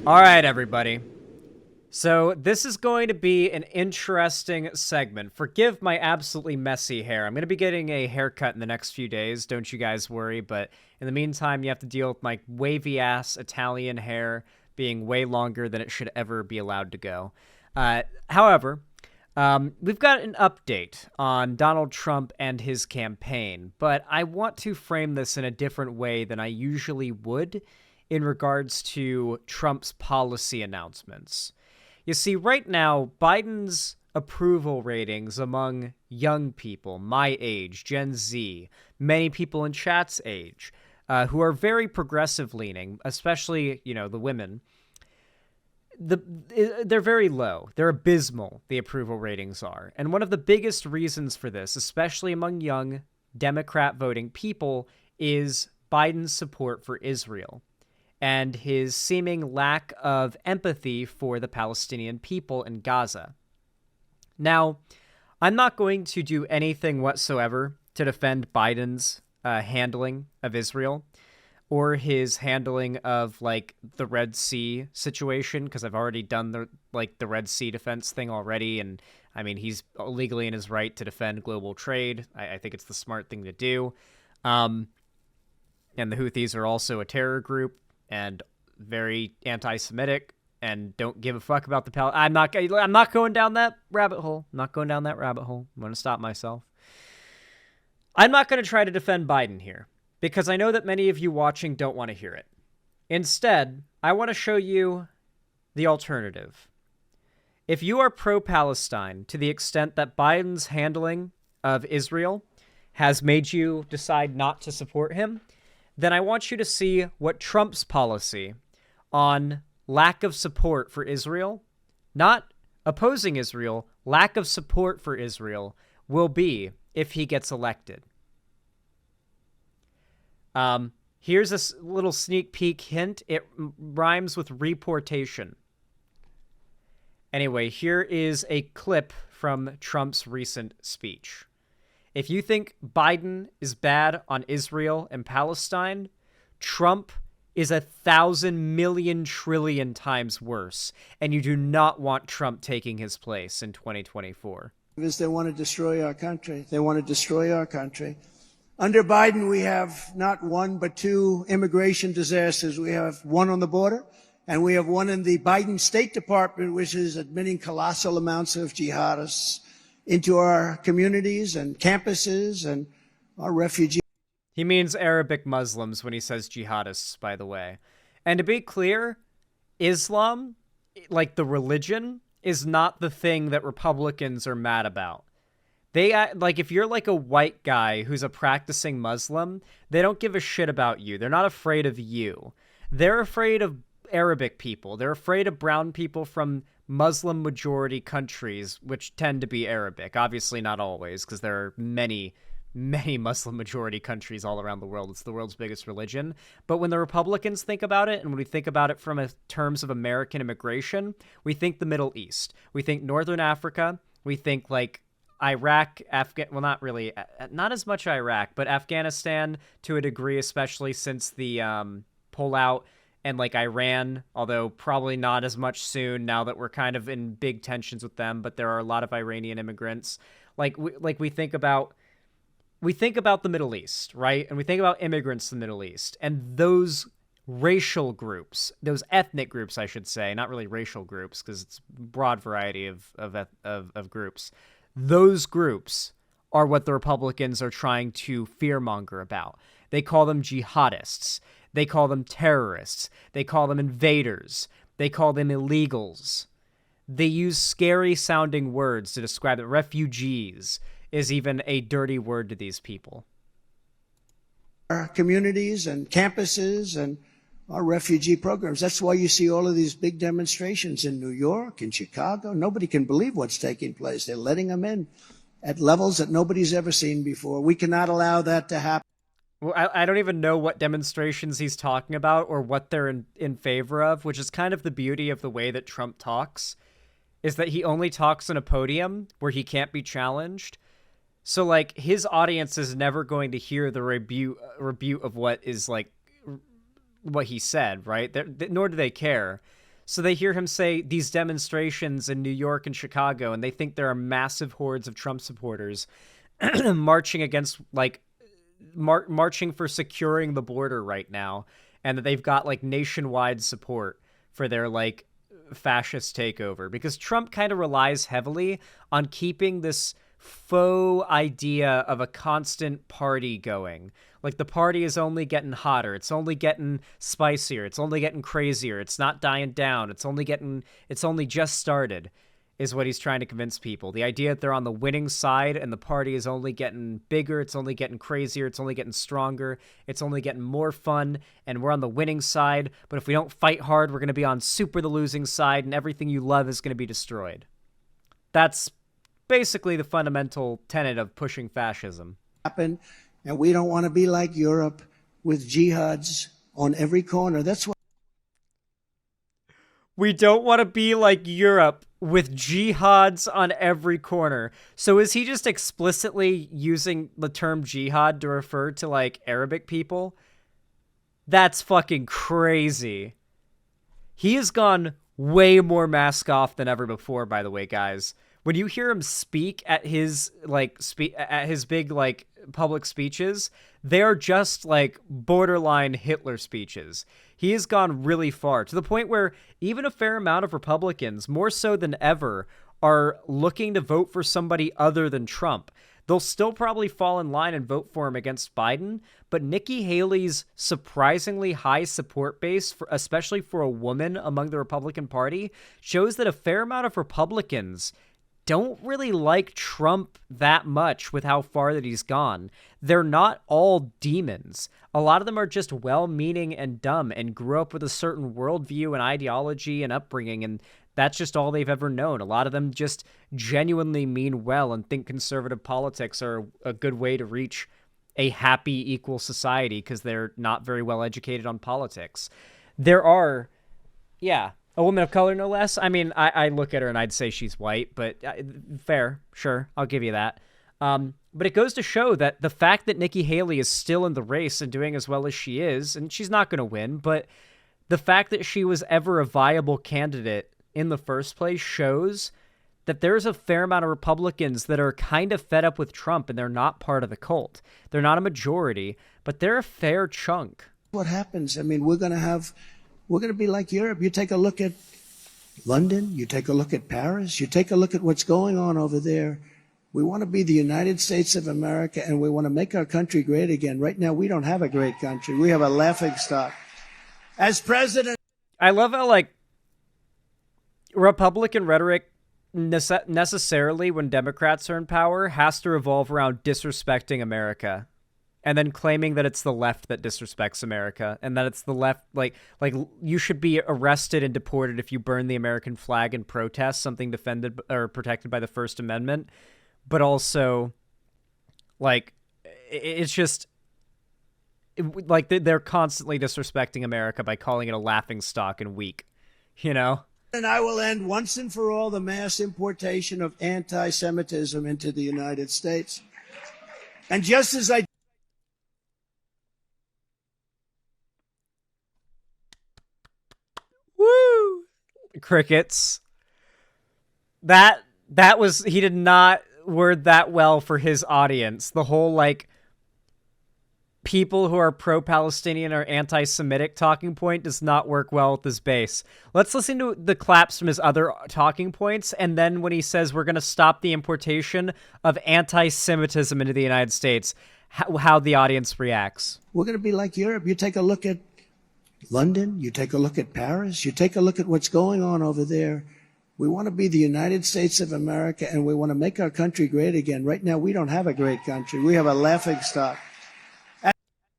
All right, everybody. So this is going to be an interesting segment. Forgive my absolutely messy hair. I'm going to be getting a haircut in the next few days. Don't you guys worry. But in the meantime, you have to deal with my wavy ass Italian hair being way longer than it should ever be allowed to go. However, we've got an update on Donald Trump and his campaign, but I want to frame this in a different way than I usually would in regards to Trump's policy announcements. You see, right now, Biden's approval ratings among young people, my age, Gen Z, many people in chat's age, who are very progressive leaning, especially, the women, they're very low. They're abysmal, the approval ratings are. And one of the biggest reasons for this, especially among young Democrat voting people, is Biden's support for Israel and his seeming lack of empathy for the Palestinian people in Gaza. Now, I'm not going to do anything whatsoever to defend Biden's handling of Israel or his handling of the Red Sea situation, because I've already done the Red Sea defense thing already, and I mean he's legally in his right to defend global trade. I think it's the smart thing to do. And the Houthis are also a terror group and very anti-Semitic and don't give a fuck about the I'm not going down that rabbit hole. I'm not going down that rabbit hole. I'm going to stop myself. I'm not going to try to defend Biden here because I know that many of you watching don't want to hear it. Instead, I want to show you the alternative. If you are pro-Palestine to the extent that Biden's handling of Israel has made you decide not to support him, then I want you to see what Trump's policy on lack of support for Israel, not opposing Israel, lack of support for Israel, will be if he gets elected. Here's a little sneak peek hint. It rhymes with reportation. Anyway, here is a clip from Trump's recent speech. If you think Biden is bad on Israel and Palestine, Trump is 1,000 million trillion times worse, and you do not want Trump taking his place in 2024. Because they want to destroy our country. They want to destroy our country. Under Biden, we have not one but two immigration disasters. We have one on the border, and we have one in the Biden State Department, which is admitting colossal amounts of jihadists into our communities and campuses and our refugees. He means Arabic Muslims when he says jihadists, by the way. And to be clear, Islam, like the religion, is not the thing that Republicans are mad about. They if you're like a white guy who's a practicing Muslim, they don't give a shit about you. They're not afraid of you. They're afraid of Arabic people. They're afraid of brown people from Muslim majority countries, which tend to be Arabic. Obviously not always, because there are many Muslim majority countries all around the world. It's the world's biggest religion. But when the Republicans think about it, and when we think about it from terms of American immigration, we think the Middle East. We think Northern Africa. We think Iraq, not really, not as much Iraq, but Afghanistan to a degree, especially since the pullout, and Iran, although probably not as much soon now that we're kind of in big tensions with them, but there are a lot of Iranian immigrants. We think about the Middle East, right? And we think about immigrants to the Middle East, and those racial groups, those ethnic groups, I should say, not really racial groups, because it's a broad variety of groups. Those groups are what the Republicans are trying to fearmonger about. They call them jihadists. They call them terrorists. They call them invaders. They call them illegals. They use scary sounding words to describe it. Refugees is even a dirty word to these people. Our communities and campuses and our refugee programs. That's why you see all of these big demonstrations in New York, in Chicago. Nobody can believe what's taking place. They're letting them in at levels that nobody's ever seen before. We cannot allow that to happen. Well, I don't even know what demonstrations he's talking about or what they're in favor of, which is kind of the beauty of the way that Trump talks, is that he only talks on a podium where he can't be challenged. So, his audience is never going to hear the rebuke of what is, what he said, right? Nor do they care. So they hear him say these demonstrations in New York and Chicago, and they think there are massive hordes of Trump supporters marching against, like, marching for securing the border right now, and that they've got, like, nationwide support for their, like, fascist takeover. Because Trump kind of relies heavily on keeping this faux idea of a constant party going. Like, the party is only getting hotter, it's only getting spicier, it's only getting crazier, it's not dying down, it's only just started, is what he's trying to convince people. The idea that they're on the winning side and the party is only getting bigger, it's only getting crazier, it's only getting stronger, it's only getting more fun, and we're on the winning side, but if we don't fight hard, we're going to be on super the losing side, and everything you love is going to be destroyed. That's basically the fundamental tenet of pushing fascism. Happen, and we don't want to be like Europe with jihads on every corner. That's what we don't want to be like Europe with jihads on every corner. So is he just explicitly using the term jihad to refer to, like, Arabic people? That's fucking crazy. He has gone way more mask off than ever before, by the way, guys. When you hear him speak at his, like, at his big, like, public speeches, they're just, like, borderline Hitler speeches. He has gone really far, to the point where even a fair amount of Republicans, more so than ever, are looking to vote for somebody other than Trump. They'll still probably fall in line and vote for him against Biden, but Nikki Haley's surprisingly high support base, especially for a woman among the Republican Party, shows that a fair amount of Republicans don't really like Trump that much with how far that he's gone. They're not all demons. A lot of them are just well-meaning and dumb and grew up with a certain worldview and ideology and upbringing, and that's just all they've ever known. A lot of them just genuinely mean well and think conservative politics are a good way to reach a happy, equal society because they're not very well educated on politics. There are, yeah, a woman of color, no less. I mean, I look at her and I'd say she's white, but fair, sure, I'll give you that. But it goes to show that the fact that Nikki Haley is still in the race and doing as well as she is, and she's not going to win, but the fact that she was ever a viable candidate in the first place shows that there's a fair amount of Republicans that are kind of fed up with Trump, and they're not part of the cult. They're not a majority, but they're a fair chunk. What happens? I mean, we're going to be like Europe. You take a look at London, you take a look at Paris, you take a look at what's going on over there. We want to be the United States of America, and we want to make our country great again. Right now, we don't have a great country. We have a laughingstock. As president, I love how, like, Republican rhetoric necessarily, when Democrats are in power, has to revolve around disrespecting America. And then claiming that it's the left that disrespects America, and that it's the left, like you should be arrested and deported if you burn the American flag in protest, something defended or protected by the First Amendment. But also, like, it's just, like, they're constantly disrespecting America by calling it a laughingstock and weak, you know? and I will end once and for all the mass importation of anti-Semitism into the United States. And just as I Woo! Crickets. That was, he did not word that well for his audience. The whole, like, people who are pro-Palestinian or anti-Semitic talking point does not work well with this base. Let's listen to the claps from his other talking points, and then when he says we're going to stop the importation of anti-Semitism into the United States, how the audience reacts. We're going to be like Europe. You take a look at London, you take a look at Paris, you take a look at what's going on over there. We want to be the United States of America, and we want to make our country great again. Right now, we don't have a great country. We have a laughingstock.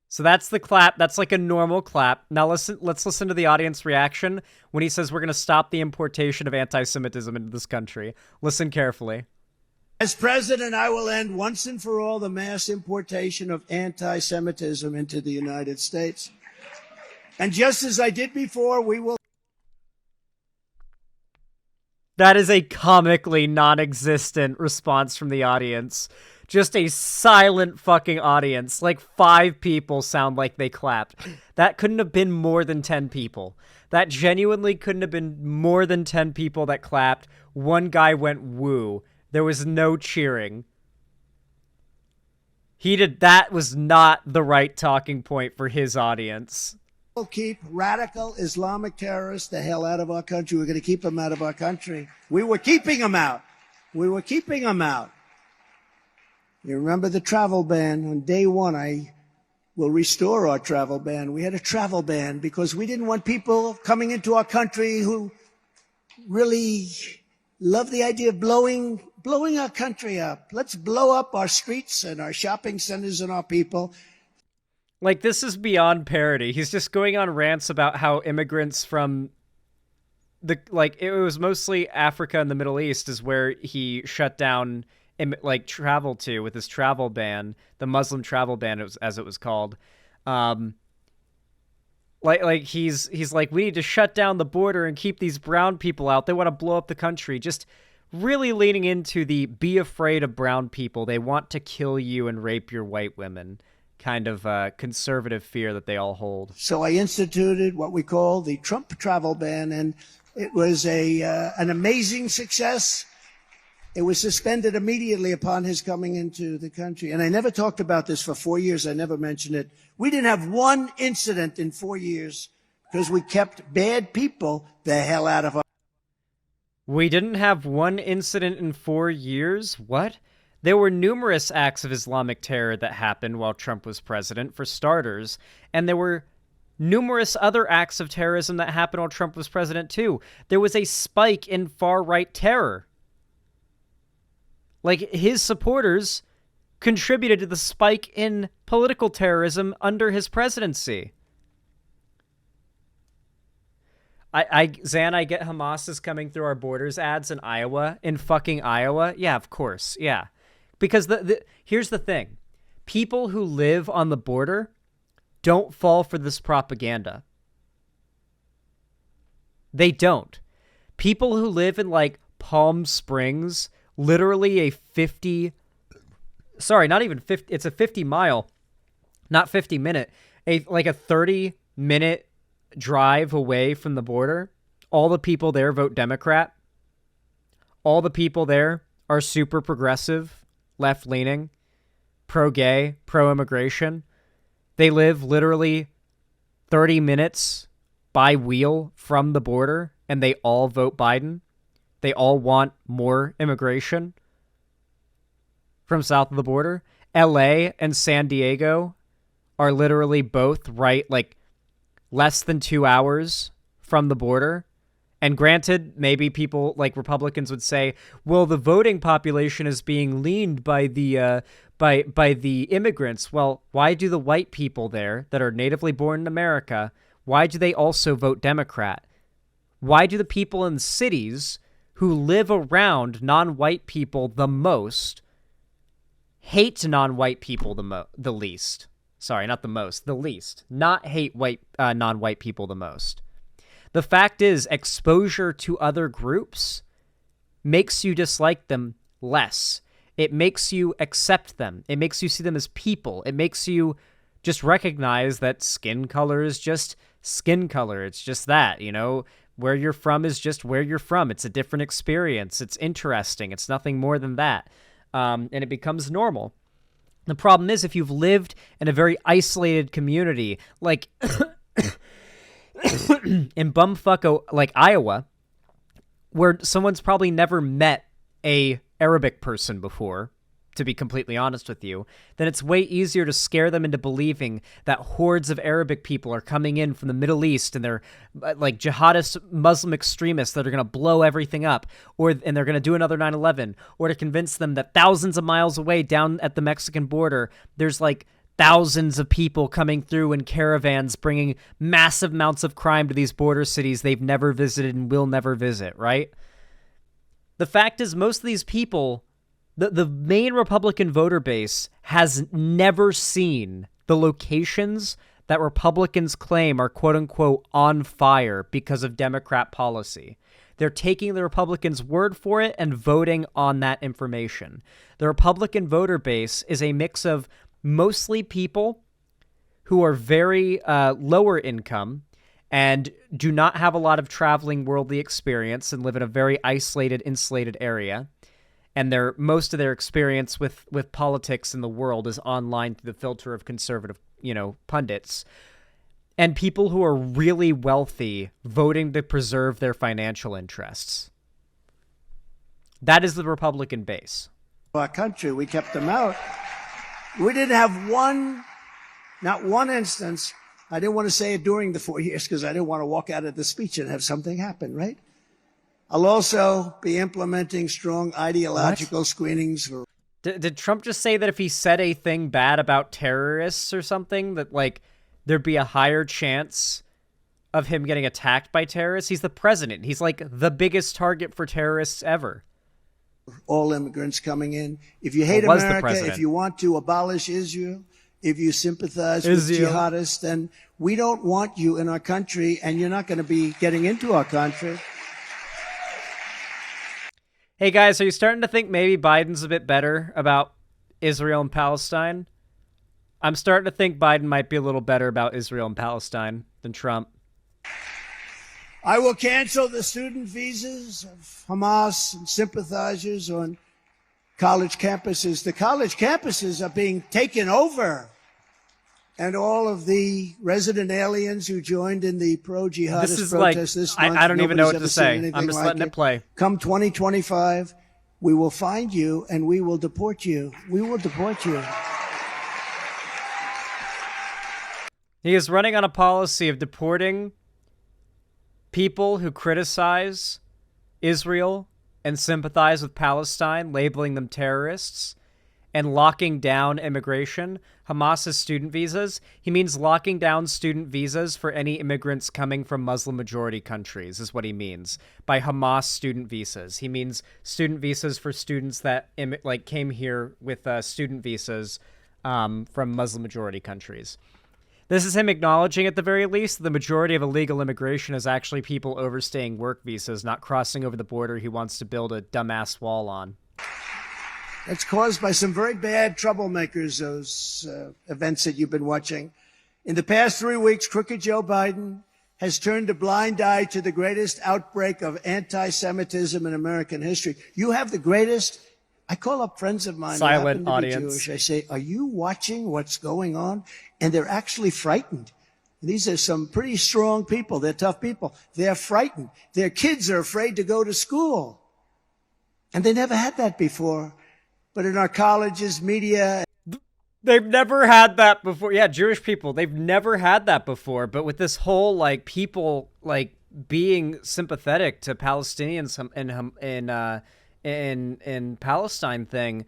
So that's the clap. That's like a normal clap. Now let's listen to the audience reaction when he says we're going to stop the importation of anti-Semitism into this country. Listen carefully. As president, I will end once and for all the mass importation of anti-Semitism into the United States. And just as I did before, we will... That is a comically non-existent response from the audience Just a silent fucking audience. Like 5 people sound like they clapped. That couldn't have been more than 10 people. That genuinely couldn't have been more than 10 people that clapped. One guy went woo. There was no cheering. That was not the right talking point for his audience. We'll keep radical Islamic terrorists the hell out of our country. We're going to keep them out of our country. We were keeping them out. We were keeping them out. You remember the travel ban? On day one, I will restore our travel ban. We had a travel ban because we didn't want people coming into our country who really love the idea of blowing our country up. Let's blow up our streets and our shopping centers and our people. Like, this is beyond parody. He's just going on rants about how immigrants from it was mostly Africa and the Middle East is where he shut down travel to with his travel ban, the Muslim travel ban, as it was called. He's like, we need to shut down the border and keep these brown people out. They want to blow up the country. Just really leaning into the be afraid of brown people. They want to kill you and rape your white women kind of conservative fear that they all hold. So I instituted what we call the Trump travel ban, and it was an amazing success. It was suspended immediately upon his coming into the country. And I never talked about this for 4 years. I never mentioned it. We didn't have one incident in 4 years because we kept bad people the hell out of our... We didn't have one incident in 4 years? What? There were numerous acts of Islamic terror that happened while Trump was president, for starters, and there were numerous other acts of terrorism that happened while Trump was president, too. There was a spike in far-right terror. Like, his supporters contributed to the spike in political terrorism under his presidency. Zan, I get Hamas is coming through our borders ads in Iowa, in fucking Iowa. Yeah, of course, yeah. Because here's the thing. People who live on the border don't fall for this propaganda. They don't. People who live in, like, Palm Springs, literally a 50... Sorry, not even 50... It's a 50-mile, not 50-minute. A 30-minute drive away from the border. All the people there vote Democrat. All the people there are super progressive, left-leaning, pro-gay, pro-immigration. They live literally 30 minutes by wheel from the border, and they all vote Biden. They all want more immigration from south of the border. LA and San Diego are literally both less than 2 hours from the border. And granted, maybe people like Republicans would say, well, the voting population is being leaned by the by the immigrants. Well, why do the white people there that are natively born in America, why do they also vote Democrat? Why do the people in cities who live around non-white people the most hate non-white people the least? Sorry, not the most, the least. Not hate non-white people the most. The fact is, exposure to other groups makes you dislike them less. It makes you accept them. It makes you see them as people. It makes you just recognize that skin color is just skin color. It's just that, you know? Where you're from is just where you're from. It's a different experience. It's interesting. It's nothing more than that. And it becomes normal. The problem is, if you've lived in a very isolated community, like... in bumfuck like Iowa, where someone's probably never met a Arabic person before, to be completely honest with you, then it's way easier to scare them into believing that hordes of Arabic people are coming in from the Middle East and they're like jihadist Muslim extremists that are going to blow everything up, and they're going to do another 9/11, or to convince them that thousands of miles away down at the Mexican border, there's like thousands of people coming through in caravans bringing massive amounts of crime to these border cities they've never visited and will never visit, right? The fact is, most of these people, the main Republican voter base has never seen the locations that Republicans claim are quote-unquote on fire because of Democrat policy. They're taking the Republicans' word for it and voting on that information. The Republican voter base is a mix of mostly people who are very lower income and do not have a lot of traveling worldly experience and live in a very isolated, insulated area. And most of their experience with politics in the world is online through the filter of conservative, pundits. And people who are really wealthy voting to preserve their financial interests. That is the Republican base. Our country, we kept them out. We didn't have not one instance. I didn't want to say it during the 4 years because I didn't want to walk out of the speech and have something happen, right? I'll also be implementing strong ideological screenings for. Did Trump just say that if he said a thing bad about terrorists or something, that there'd be a higher chance of him getting attacked by terrorists? He's the president. He's the biggest target for terrorists ever. All immigrants coming in. If you hate America, if you want to abolish Israel, if you sympathize with jihadists, then we don't want you in our country, and you're not going to be getting into our country. Hey guys, are you starting to think maybe Biden's a bit better about Israel and Palestine? I'm starting to think Biden might be a little better about Israel and Palestine than Trump. I will cancel the student visas of Hamas and sympathizers on college campuses. The college campuses are being taken over. And all of the resident aliens who joined in the pro-jihadist protest this month, I don't even know what to say. I'm just letting it play. Come 2025, we will find you and we will deport you. We will deport you. He is running on a policy of deporting people who criticize Israel and sympathize with Palestine, labeling them terrorists, and locking down immigration. Hamas's student visas. He means locking down student visas for any immigrants coming from Muslim-majority countries, is what he means by Hamas student visas. He means student visas for students that came here with student visas from Muslim-majority countries. This is him acknowledging, at the very least, the majority of illegal immigration is actually people overstaying work visas, not crossing over the border he wants to build a dumbass wall on. It's caused by some very bad troublemakers, those events that you've been watching. In the past 3 weeks, crooked Joe Biden has turned a blind eye to the greatest outbreak of anti-Semitism in American history. You have the greatest. I call up friends of mine silent who happen to audience. be Jewish. I say, are you watching what's going on? And they're actually frightened. These are some pretty strong people. They're tough people. They're frightened. Their kids are afraid to go to school. And they never had that before. But in our colleges, media... They've never had that before. Yeah, Jewish people, they've never had that before. But with this whole, people, being sympathetic to Palestinians in Palestine thing,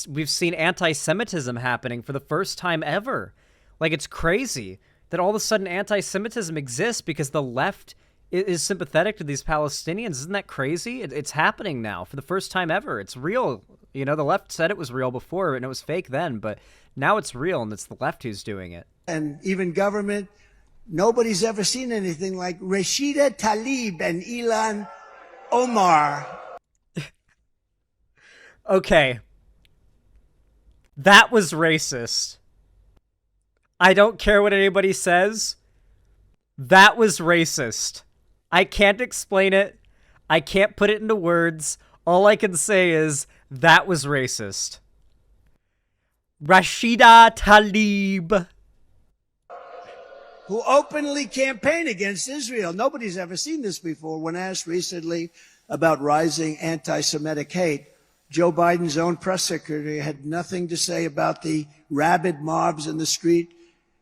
we've seen anti-Semitism happening for the first time ever. It's crazy that all of a sudden anti-Semitism exists because the left is sympathetic to these Palestinians. Isn't that crazy? It's happening now for the first time ever. It's real. The left said it was real before and it was fake then, but now it's real and it's the left who's doing it. And even government, nobody's ever seen anything like Rashida Tlaib and Ilhan Omar. Okay. That was racist. I don't care what anybody says. That was racist. I can't explain it. I can't put it into words. All I can say is that was racist. Rashida Tlaib, who openly campaign against Israel. Nobody's ever seen this before. When asked recently about rising anti-Semitic hate, Joe Biden's own press secretary had nothing to say about the rabid mobs in the street,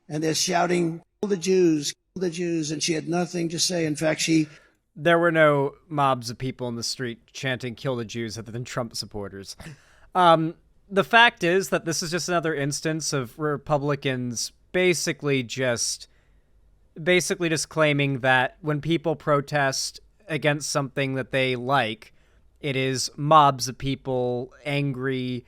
and they're shouting, "Kill the Jews, kill the Jews," and she had nothing to say. In fact, there were no mobs of people in the street chanting "Kill the Jews" other than Trump supporters. The fact is that this is just another instance of Republicans basically just claiming that when people protest against something that they like, it is mobs of people, angry,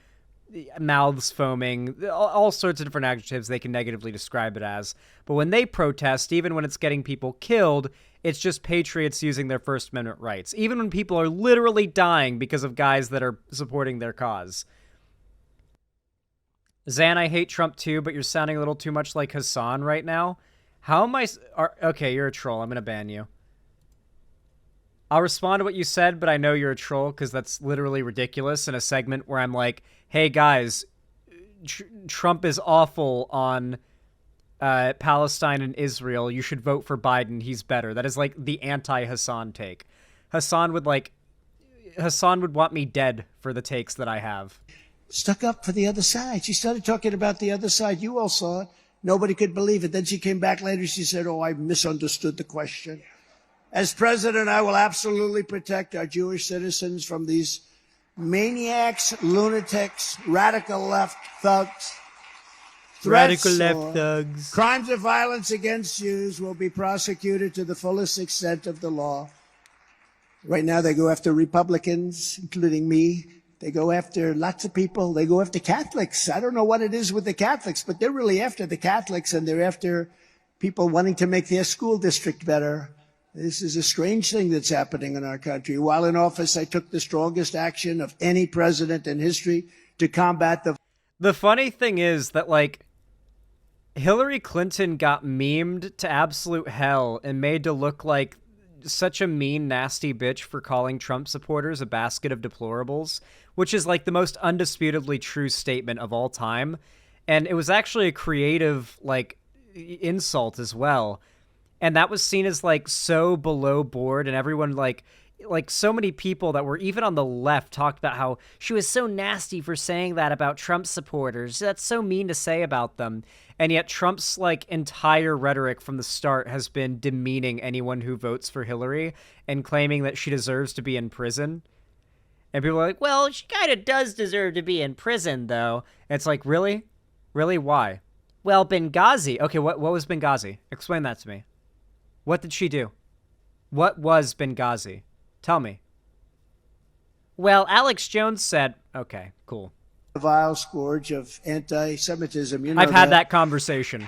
mouths foaming, all sorts of different adjectives they can negatively describe it as. But when they protest, even when it's getting people killed, it's just patriots using their First Amendment rights. Even when people are literally dying because of guys that are supporting their cause. Zan, I hate Trump too, but you're sounding a little too much like Hassan right now. How am I... Okay, you're a troll. I'm going to ban you. I'll respond to what you said, but I know you're a troll because that's literally ridiculous in a segment where I'm like, hey guys, Trump is awful on Palestine and Israel. You should vote for Biden. He's better. That is like the anti-Hassan take. Hassan would want me dead for the takes that I have. Stuck up for the other side. She started talking about the other side. You all saw it. Nobody could believe it. Then she came back later. She said, oh, I misunderstood the question. As president, I will absolutely protect our Jewish citizens from these maniacs, lunatics, radical left thugs. Radical left thugs. Crimes of violence against Jews will be prosecuted to the fullest extent of the law. Right now, they go after Republicans, including me. They go after lots of people. They go after Catholics. I don't know what it is with the Catholics, but they're really after the Catholics, and they're after people wanting to make their school district better. This is a strange thing that's happening in our country. While in office, I took the strongest action of any president in history to combat the... The funny thing is that, like, Hillary Clinton got memed to absolute hell and made to look like such a mean, nasty bitch for calling Trump supporters a basket of deplorables, which is, like, the most undisputedly true statement of all time. And it was actually a creative, like, insult as well. And that was seen as, like, so below board, and everyone, like so many people that were even on the left talked about how she was so nasty for saying that about Trump supporters. That's so mean to say about them. And yet Trump's, like, entire rhetoric from the start has been demeaning anyone who votes for Hillary and claiming that she deserves to be in prison. And people are like, well, she kind of does deserve to be in prison, though. And it's like, really? Really? Why? Well, Benghazi. Okay, what was Benghazi? Explain that to me. What did she do? What was Benghazi? Tell me. Well, Alex Jones said... Okay, cool. The vile scourge of anti-Semitism. You know I've had that conversation.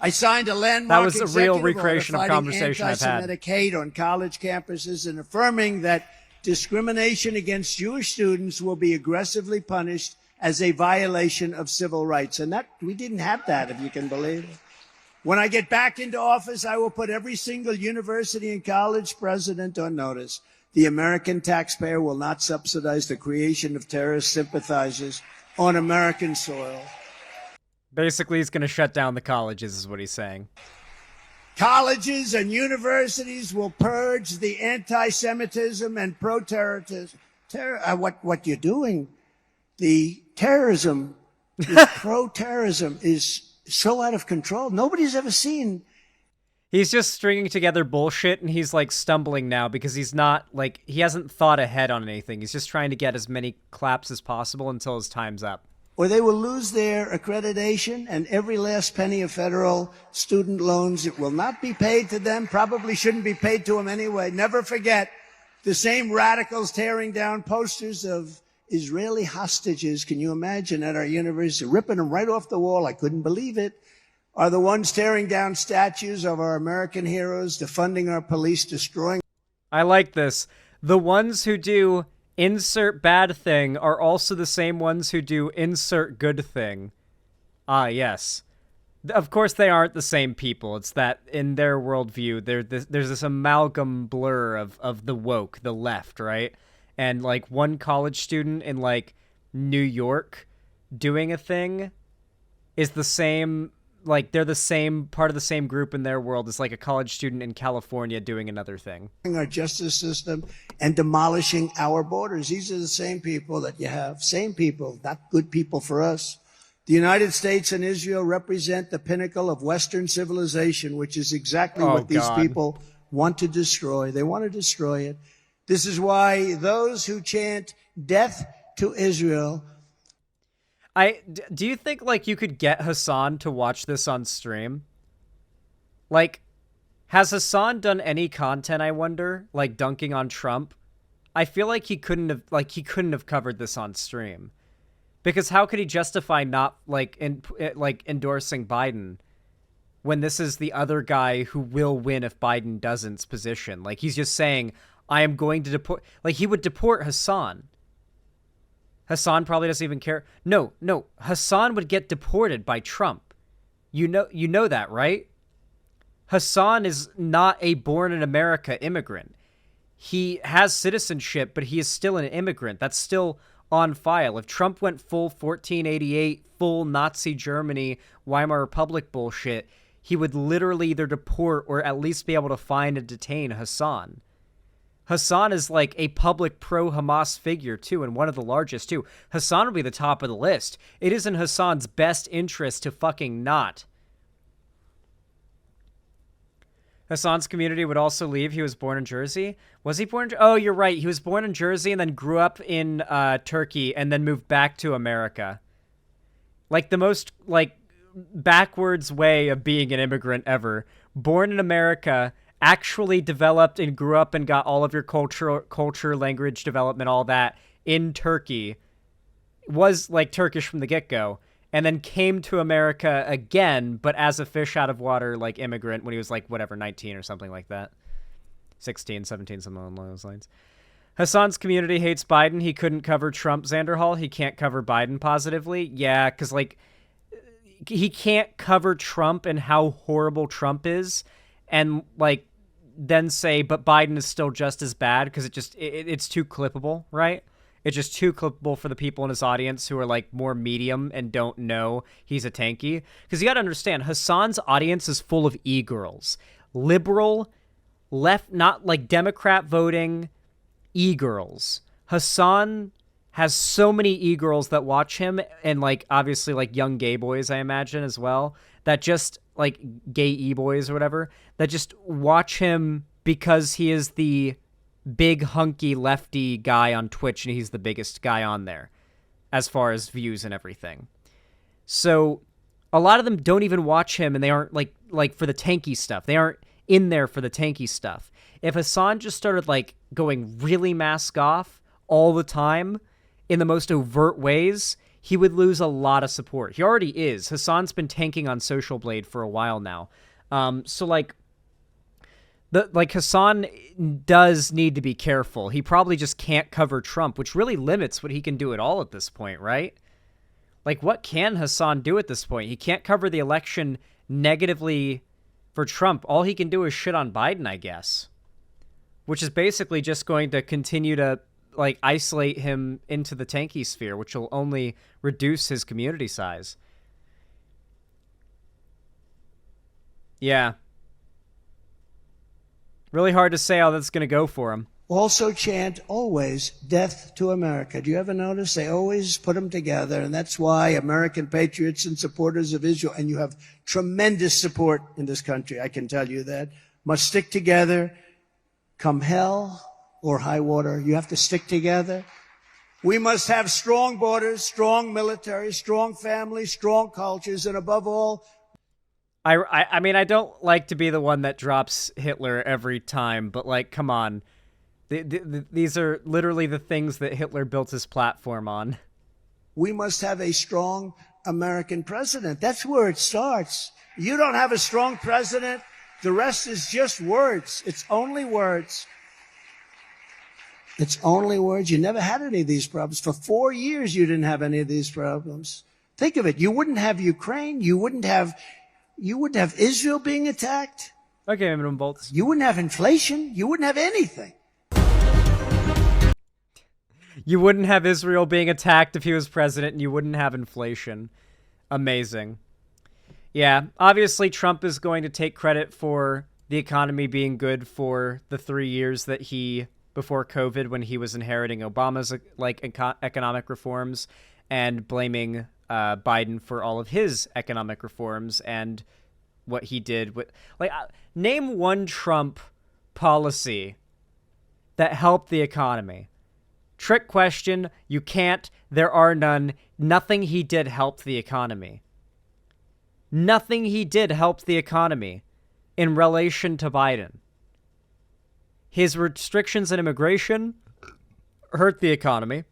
I signed a landmark... That was a real recreation of conversation I've had. Anti-Semitic hate on college campuses and affirming that discrimination against Jewish students will be aggressively punished as a violation of civil rights. And that we didn't have that, if you can believe it. When I get back into office, I will put every single university and college president on notice. The American taxpayer will not subsidize the creation of terrorist sympathizers on American soil. Basically, he's going to shut down the colleges, is what he's saying. Colleges and universities will purge the anti-Semitism and pro-terrorism. What you're doing, the terrorism, this pro-terrorism is so out of control. Nobody's ever seen. He's just stringing together bullshit, and he's, like, stumbling now because he's not, like, he hasn't thought ahead on anything. He's just trying to get as many claps as possible until his time's up. Or they will lose their accreditation, and every last penny of federal student loans, it will not be paid to them, probably shouldn't be paid to them anyway. Never forget, the same radicals tearing down posters of Israeli hostages, can you imagine, at our university, ripping them right off the wall, I couldn't believe it, are the ones tearing down statues of our American heroes, defunding our police, destroying... I like this. The ones who do insert bad thing are also the same ones who do insert good thing. Ah, yes. Of course they aren't the same people. It's that in their worldview, there's this amalgam blur of the woke, the left, right? And, like, one college student in, like, New York doing a thing is the same... Like, they're the same, part of the same group in their world as, like, a college student in California doing another thing. Our justice system and demolishing our borders. These are the same people that you have. Same people, not good people for us. The United States and Israel represent the pinnacle of Western civilization, which is exactly what these people want to destroy. They want to destroy it. This is why those who chant death to Israel... Do you think, like, you could get Hassan to watch this on stream? Like, has Hassan done any content, I wonder? Like, dunking on Trump? I feel like he couldn't have covered this on stream. Because how could he justify not endorsing Biden when this is the other guy who will win if Biden doesn't's position? Like, he's just saying, I am going to deport. Like, he would deport Hassan. Hassan probably doesn't even care. No, Hassan would get deported by Trump. You know that, right? Hassan is not a born in America immigrant. He has citizenship, but he is still an immigrant. That's still on file. If Trump went full 1488, full Nazi Germany, Weimar Republic bullshit, he would literally either deport or at least be able to find and detain Hassan. Hassan is like a public pro-Hamas figure, too, and one of the largest, too. Hassan would be the top of the list. It is in Hassan's best interest to fucking not. Hassan's community would also leave. He was born in Jersey. Was he born? Oh, you're right. He was born in Jersey and then grew up in Turkey and then moved back to America. Like, the most, like, backwards way of being an immigrant ever. Born in America, actually developed and grew up and got all of your culture, language development, all that in Turkey. Was, like, Turkish from the get-go. And then came to America again, but as a fish out of water, like, immigrant when he was, like, whatever, 19 or something like that. 16, 17, something along those lines. Hassan's community hates Biden. He couldn't cover Trump, Xander Hall. He can't cover Biden positively. Yeah, because, like, he can't cover Trump and how horrible Trump is and, like, then say, but Biden is still just as bad because it's too clippable, right? It's just too clippable for the people in his audience who are, like, more medium and don't know he's a tanky. Because you got to understand, Hassan's audience is full of e-girls. Liberal, left, not, like, Democrat voting e-girls. Hassan has so many e-girls that watch him, and, like, obviously, like, young gay boys, I imagine, as well, that just, like, gay e-boys or whatever, that just watch him because he is the big hunky lefty guy on Twitch and he's the biggest guy on there as far as views and everything. So a lot of them don't even watch him and they aren't like for the tanky stuff. They aren't in there for the tanky stuff. If Hassan just started like going really mask off all the time in the most overt ways, he would lose a lot of support. He already is. Hassan's been tanking on Social Blade for a while now. So like Hassan does need to be careful. He probably just can't cover Trump, which really limits what he can do at all at this point, right? Like, what can Hassan do at this point? He can't cover the election negatively for Trump. All he can do is shit on Biden, I guess, which is basically just going to continue to, like, isolate him into the tanky sphere, which will only reduce his community size. Yeah. Really hard to say how that's going to go for him. Also chant always death to America. Do you ever notice they always put them together? And that's why American patriots and supporters of Israel, and you have tremendous support in this country, I can tell you that, must stick together. Come hell or high water, you have to stick together. We must have strong borders, strong military, strong families, strong cultures, and above all, I mean, I don't like to be the one that drops Hitler every time, but, like, come on. These are literally the things that Hitler built his platform on. We must have a strong American president. That's where it starts. You don't have a strong president, the rest is just words. It's only words. It's only words. You never had any of these problems. For 4 years, you didn't have any of these problems. Think of it. You wouldn't have Ukraine. You wouldn't have Israel being attacked. Okay, minimum bolts. You wouldn't have inflation. You wouldn't have anything. You wouldn't have Israel being attacked if he was president, and you wouldn't have inflation. Amazing. Yeah, obviously Trump is going to take credit for the economy being good for the 3 years that before COVID, when he was inheriting Obama's economic reforms, and blaming Biden for all of his economic reforms and what he did with, name one Trump policy that helped the economy. Trick question. You can't. There are none. Nothing he did helped the economy. Nothing he did helped the economy in relation to Biden. His restrictions on immigration hurt the economy.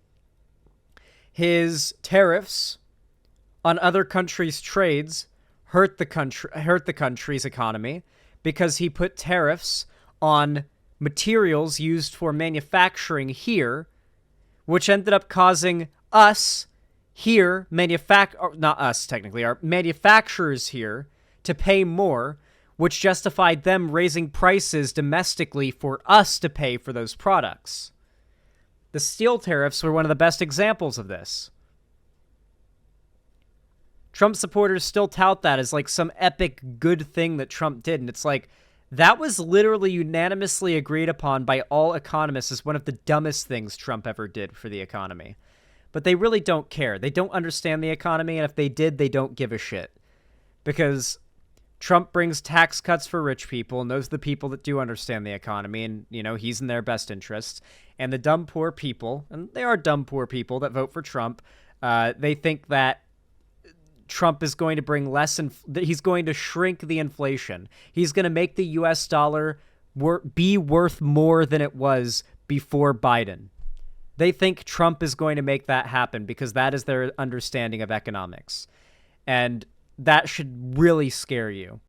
his tariffs on other countries' trades hurt the country's economy because he put tariffs on materials used for manufacturing here, which ended up causing us here, not us technically, our manufacturers here to pay more, which justified them raising prices domestically for us to pay for those products. The steel tariffs were one of the best examples of this. Trump supporters still tout that as like some epic good thing that Trump did, and it's like, that was literally unanimously agreed upon by all economists as one of the dumbest things Trump ever did for the economy. But they really don't care. They don't understand the economy, and if they did, they don't give a shit. Because Trump brings tax cuts for rich people, and those are the people that do understand the economy, and, you know, he's in their best interests. And the dumb, poor people, and they are dumb, poor people that vote for Trump, they think that Trump is going to bring he's going to shrink the inflation. He's going to make the US dollar be worth more than it was before Biden. They think Trump is going to make that happen because that is their understanding of economics. And that should really scare you.